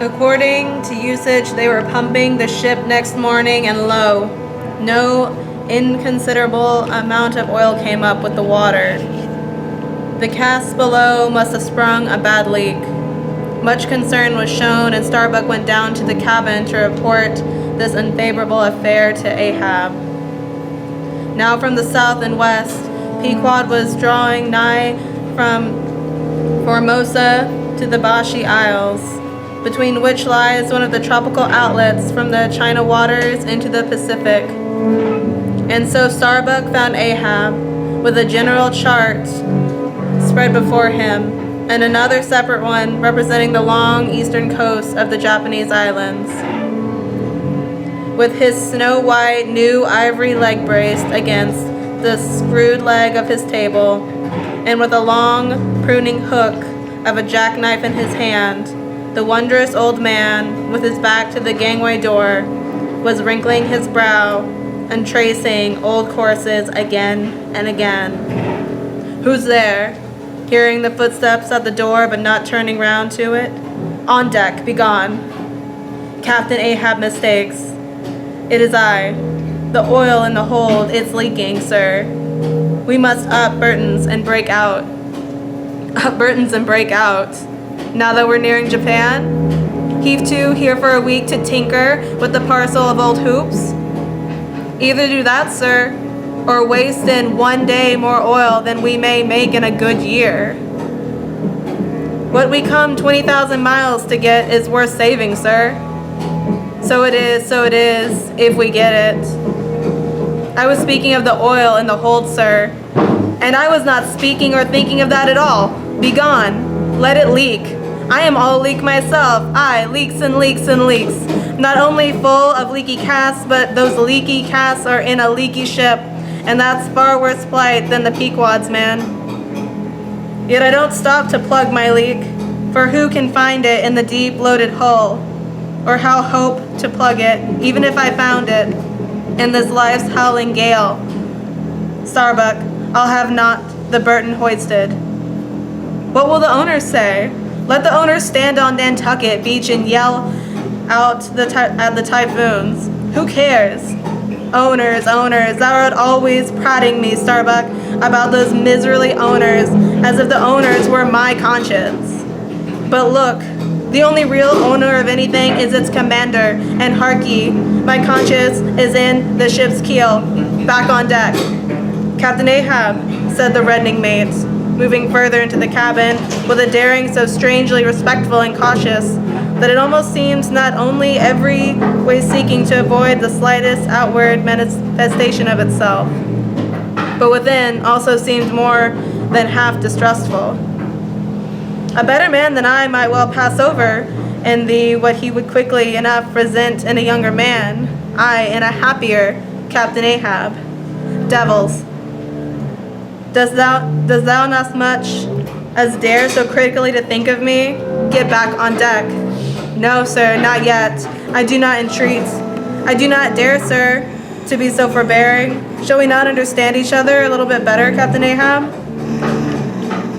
According to usage, they were pumping the ship next morning, and lo, no inconsiderable amount of oil came up with the water. The cask below must have sprung a bad leak. Much concern was shown, and Starbuck went down to the cabin to report this unfavorable affair to Ahab. Now from the south and west, Pequod was drawing nigh from Formosa to the Bashaw Isles, between which lies one of the tropical outlets from the China waters into the Pacific. And so Starbuck found Ahab with a general chart spread before him, and another separate one representing the long eastern coast of the Japanese islands, with his snow-white new ivory leg braced against the screwed leg of his table, and with a long pruning hook of a jackknife in his hand. The wondrous old man, with his back to the gangway door, was wrinkling his brow and tracing old courses again and again. Who's there? Hearing the footsteps at the door but not turning round to it. On deck, begone. Captain Ahab mistakes. It is I. The oil in the hold, it's leaking, sir. We must up Burton's and break out. Up Burton's and break out. Now that we're nearing Japan? Heave to here for a week to tinker with the parcel of old hoops? Either do that, sir, or waste in one day more oil than we may make in a good year. What we come 20,000 miles to get is worth saving, sir. So it is, if we get it. I was speaking of the oil in the hold, sir, and I was not speaking or thinking of that at all. Begone, let it leak. I am all leak myself, aye, leaks and leaks and leaks. Not only full of leaky casks, but those leaky casks are in a leaky ship, and that's far worse plight than the Pequod's, man. Yet I don't stop to plug my leak, for who can find it in the deep loaded hull, or how hope to plug it, even if I found it, in this life's howling gale? Starbuck, I'll have not the Burton hoisted. What will the owners say? Let the owners stand on Nantucket Beach and yell out at the typhoons. Who cares? Owners, thou art always prating me, Starbuck, about those miserly owners, as if the owners were my conscience. But look, the only real owner of anything is its commander, and hark ye, my conscience is in the ship's keel. Back on deck. Captain Ahab, said the reddening mate, moving further into the cabin with a daring so strangely respectful and cautious that it almost seemed not only every way seeking to avoid the slightest outward manifestation of itself, but within also seemed more than half distrustful. A better man than I might well pass over in the what he would quickly enough present in a younger man, aye, in a happier Captain Ahab. Devils, does thou not much as dare so critically to think of me? Get back on deck. No, sir, not yet. I do not entreat. I do not dare, sir, to be so forbearing. Shall we not understand each other a little bit better, Captain Ahab?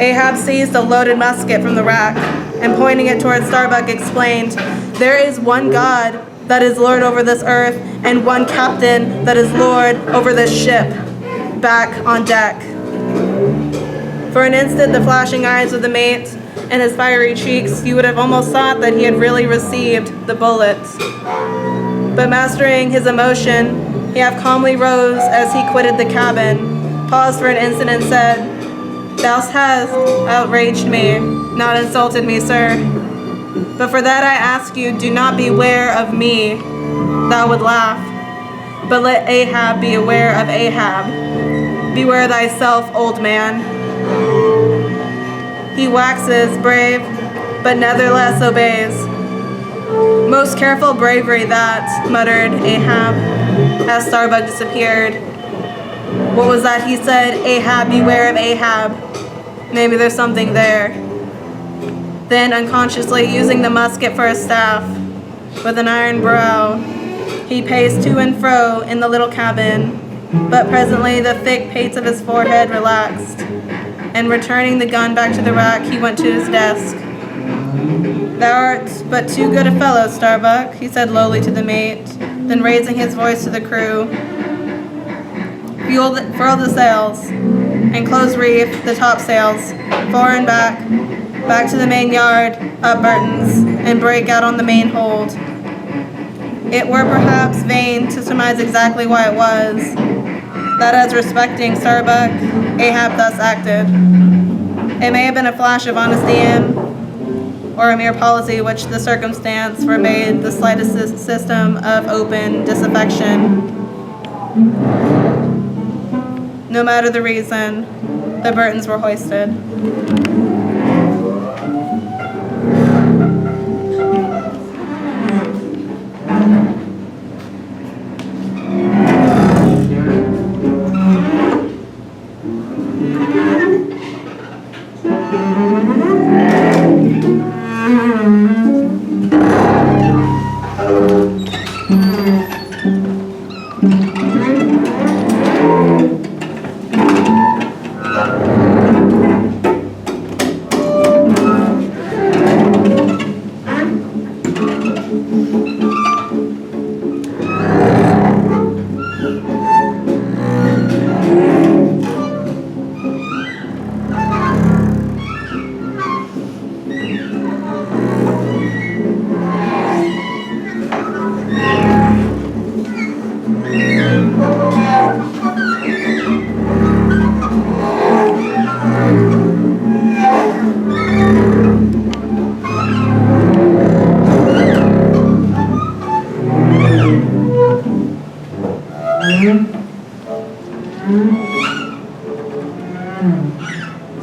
Ahab seized a loaded musket from the rack, and pointing it towards Starbuck, explained, There is one God that is Lord over this earth, and one captain that is Lord over this ship. Back on deck. For an instant, the flashing eyes of the mate and his fiery cheeks, you would have almost thought that he had really received the bullet. But mastering his emotion, he half calmly rose as he quitted the cabin, paused for an instant and said, Thou hast outraged me, not insulted me, sir. But for that I ask you, do not beware of me. Thou would laugh. But let Ahab be aware of Ahab. Beware thyself, old man. He waxes brave, but nevertheless obeys. Most careful bravery that, muttered Ahab, as Starbuck disappeared. What was that he said? Ahab, beware of Ahab. Maybe there's something there. Then, unconsciously using the musket for a staff, with an iron brow, he paced to and fro in the little cabin, but presently the thick pates of his forehead relaxed, and returning the gun back to the rack, he went to his desk. "Thou art but too good a fellow, Starbuck," he said lowly to the mate, then raising his voice to the crew, "Furl the sails, and close reef the topsails, fore and back to the main yard, up Burtons, and break out on the main hold." It were perhaps vain to surmise exactly why it was that, as respecting Starbuck, Ahab thus acted. It may have been a flash of honesty or a mere policy which the circumstance forbade the slightest system of open disaffection. No matter the reason, the Burtons were hoisted.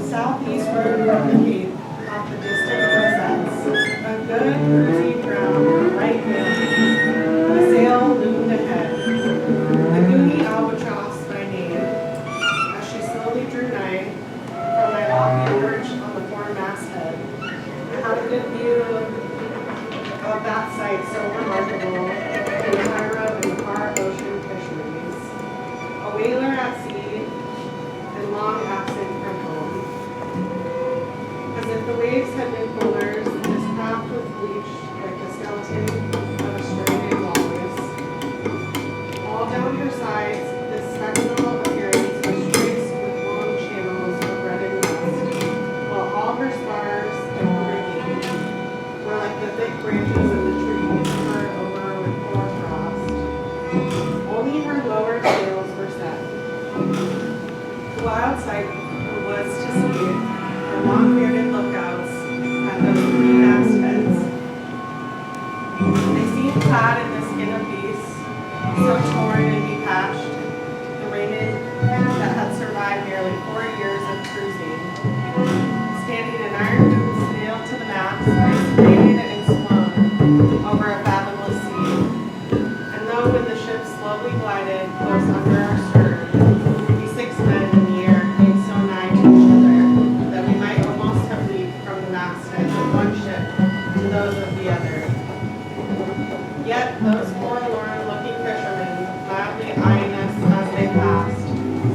Southeastward from the cape, off the distant rosettes, a good cruising ground, right wind. A sail loomed ahead. The Goonie albatross by name. As she slowly drew nigh, from my lofty perch on the fore masthead, I had a good view of that sight so remarkable, the Tyra and the far ocean fisheries. A whaler at sea, and long absent from home. As if the waves had been pullers, this craft was bleached like the skeleton of a stranded walrus. All down her sides, this spectral appearance was traced with long channels of red and rust, while all her spars and rigging were like the thick branches of the trees furred over with hoar-frost. Only her lower sails were set. The wild sight was to see her long-bearded lookouts at those three mastheads. They seemed clad in the skin of beasts, so torn and depatched, the raiment that had survived nearly 4 years of cruising. Standing in iron boots nailed to the mast, they swayed and swung over a fathomless sea. And though when the ship slowly glided close under our stern, we 6 men in the air came so nigh to each other that we might almost have leaped from the mastheads of one ship to those of the other. Yet those forlorn-looking fishermen, mildly eyeing us as they passed,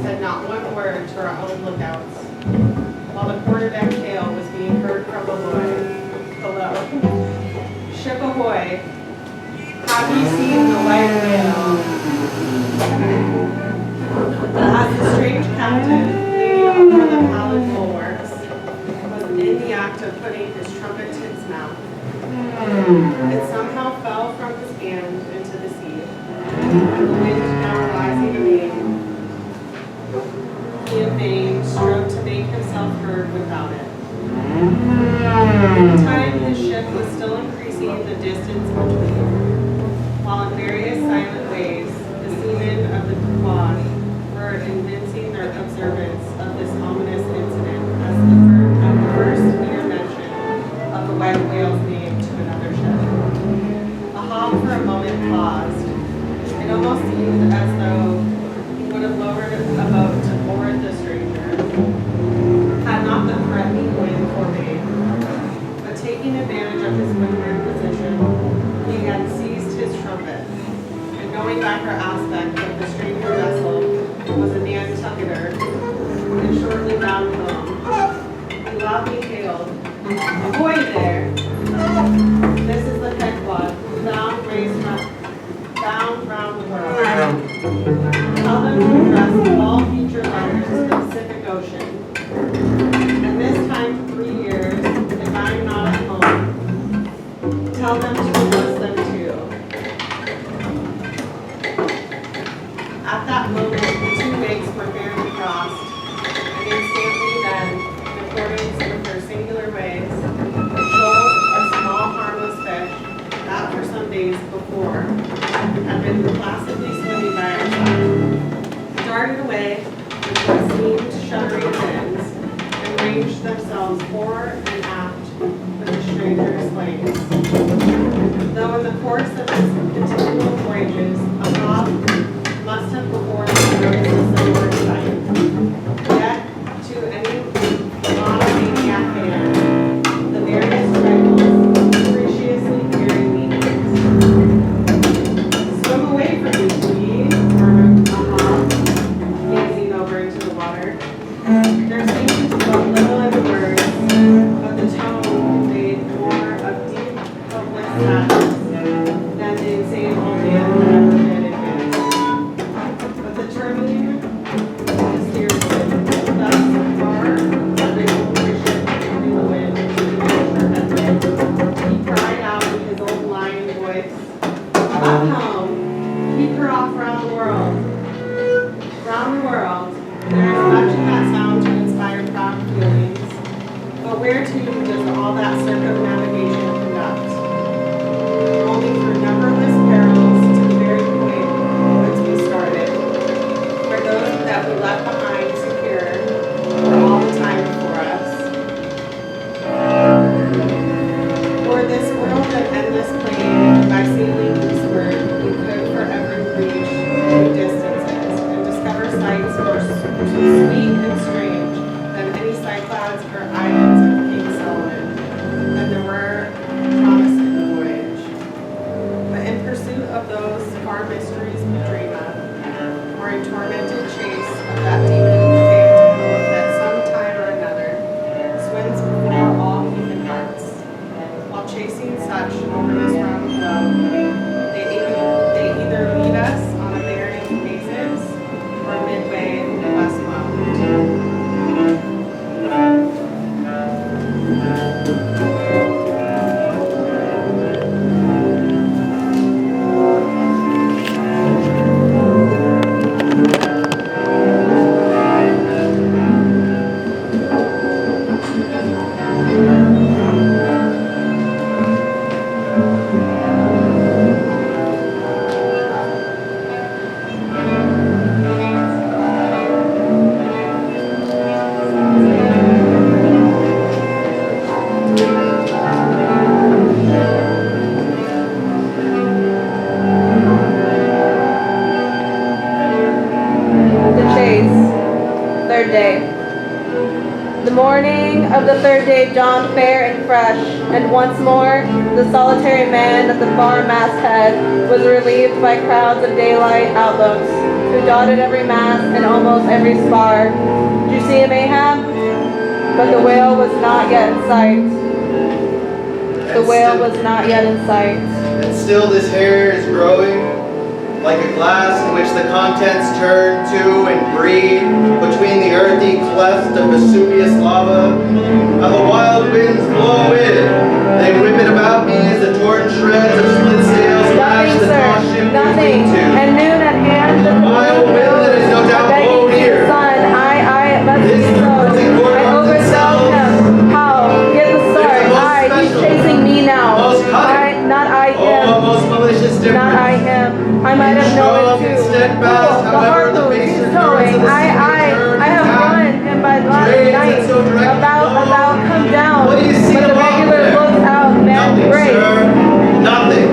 said not one word to our own lookouts, while the quarterdeck hail was being heard from below. Ship ahoy! Have ye seen the white whale? As the strange captain, leaning over the pallid bulwarks, was in the act of putting his trumpet to his mouth, it somehow fell from his hand into the sea, and the wind now rising amain, he in vain strove to make himself heard without it. In time, his ship was still increasing the distance between, while in various silent ways, the seamen of the quad were evincing their observance of this ominous incident as the first near mention of the white whale's name to another ship. A hawk for a moment paused. It almost seemed as though he would have lowered a boat to board the stranger, had not the threatening wind forbade. But taking advantage of his windward position, he again seized his trumpet, and knowing by her aspect that the stranger vessel was a Nantucketer, and shortly bound home, he loudly hailed, "Ahoy there!" tell them to bless them too. At that moment, the two wakes were fairly crossed, and instantly then, in accordance with their singular ways, the shoal, a small harmless fish, that for some days before had been placidly swimming by our side, darted away with what seemed shuddering fins, and ranged themselves fore and aft with the stranger's flames. Though in the course of its continual voyages, a hawk must have before noticed a similar sight. Yet, to any monomaniac man, the various trifles appreciably carry meanings. Swim away from me, please, murmured a hawk, gazing over into the water. There seemed but little in the words, but the tone conveyed more of deep, hopeless sadness than the insane old man had ever been advanced. But the turning mysteriously, thus far as the old bishop in the wind to the ocean had been, he cried out in his old lion voice, "Up home, keep her off round the world." Round the world, there is much in that sound to inspire proud feelings, but whereto does all that circumnavigation conduct? Only through numberless perils to the very point whence we started, where those that we left behind secure were all the time before us. For this world of endless plain, by sailing eastward, we could forever reach new distances and discover sights more sweet and strange than any cyclops or islands of King Sullivan, than there were promised in the voyage. But in pursuit of those far mysteries we dream of, or in tormented chase of that demon phantom that some time or another swims before all human hearts, while chasing such over this round globe, they either lead us on a varying basis, or midway leave us whelmed. Third day. The morning of the third day dawned fair and fresh, and once more the solitary man at the far masthead was relieved by crowds of daylight outlooks, who dotted every mast and almost every spar. Did you see him, Ahab? But the whale was not yet in sight. The whale was not yet in sight. And still this hair is growing, like a glass in which the contents turn to and breed between the earthy cleft of Vesuvius lava. How the wild winds blow in. They whip it about me as the torn shreds of split sails lash Nothing, the tall sir. ship Nothing. And noon at hand. the wild wind that is no doubt blown here. Son, it must be so. I overwhelmed him. How? Get the start. He's chasing me now. Not I him. Most malicious difference. Not I him. I might have known it too. Steadfast, The however, the harpoon, base he's returns going. of the I have run him by last night. About come down. What do you see But the along regular there? looks out, man. Nothing, Great. sir. Nothing.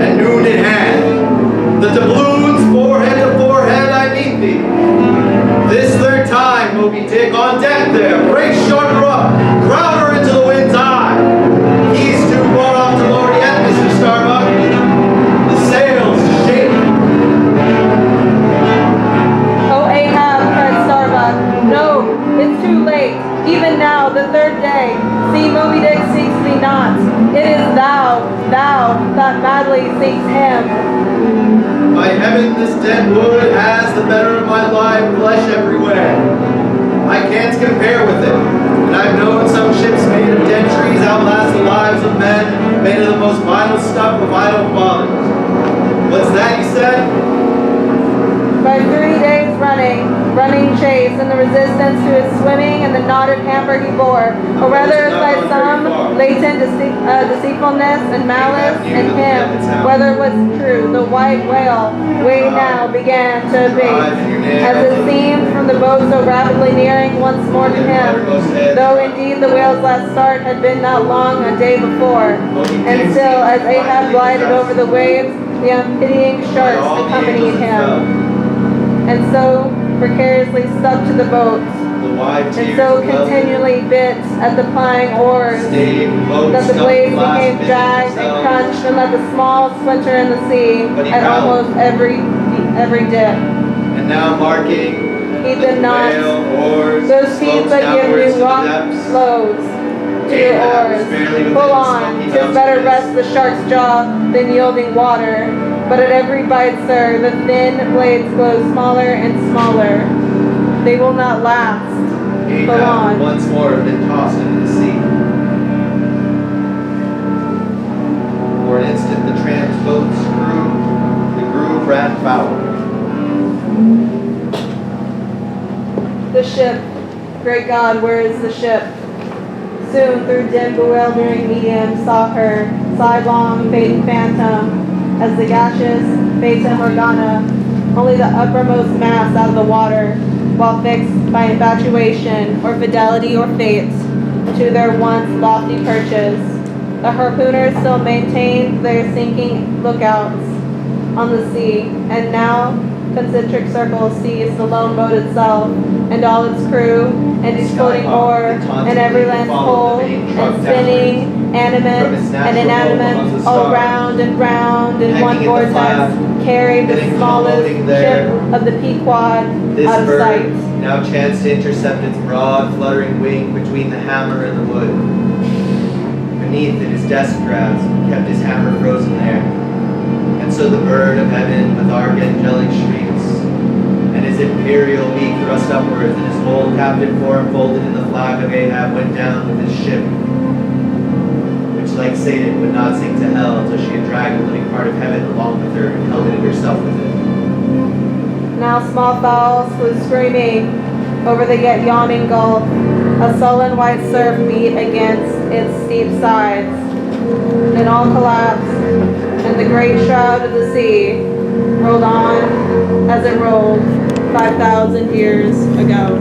And noon in hand. The doubloons, forehead to forehead, I meet thee. This third time, Moby Dick, on deck there. Break short her up. Crowd her into the wind's eye. He's too far off to lower yet, Mr. Starbuck. The sails shake. Oh, Ahab, cried Starbuck. No, it's too late. Even now, the third day. See, Moby Dick seeks thee not. It is thou that madly seeks him. By heaven, this dead wood has the better of my live flesh everywhere. I can't compare with it. And I've known some ships made of dead trees outlast the lives of men, made of the most vital stuff of idle fathers. What's that you said? By 3 days running chase, and the resistance to his swimming and the knotted hamper he bore, or rather by some latent deceitfulness and malice in him, whether it was true, the white whale way now began to abate, as it seemed from the boat so rapidly nearing once more to him, though indeed the whale's last start had been not long a day before, and still as Ahab glided over the waves, the unpitying sharks accompanied him, and so precariously stuck to the boat, and so continually bit at the plying oars, that the blades became jagged and crunched and left a small splinter in the sea at almost every dip. And now marking He did not. Those feet that give you rock flows to your oars. Pull on. 'Tis better rest the shark's jaw than yielding water. But at every bite, sir, the thin blades grow smaller and smaller. They will not last. Pull on. Once more have been tossed into the sea. For an instant, the tramp's boat's screw, the groove ran foul. The ship. Great God, where is the ship? Soon, through dim, bewildering medium, saw her, sidelong, fading phantom, as the gaseous Fata Morgana, only the uppermost mast out of the water, while fixed by infatuation, or fidelity, or fate, to their once lofty perches. The harpooners still maintained their sinking lookouts on the sea, and now concentric circles seized the lone boat itself, and all its crew, and its floating oar, and every lance pole, and spinning, animate and inanimate, all round and round in one vortex, carried the smallest ship of the Pequod out of sight. Now chanced to intercept its broad, fluttering wing between the hammer and the wood. Beneath it his desk grasp kept his hammer frozen there. And so the bird of heaven with archangelic shrieks, and his imperial beak thrust upwards, and his whole captive form folded in the flag of Ahab, went down with his ship, which like Satan would not sink to hell till she had dragged the living part of heaven along with her and helmeted herself with it. Now small fowls flew screaming over the yet yawning gulf. A sullen white surf beat against its steep sides. Then all collapsed, and the great shroud of the sea rolled on as it rolled 5,000 years ago.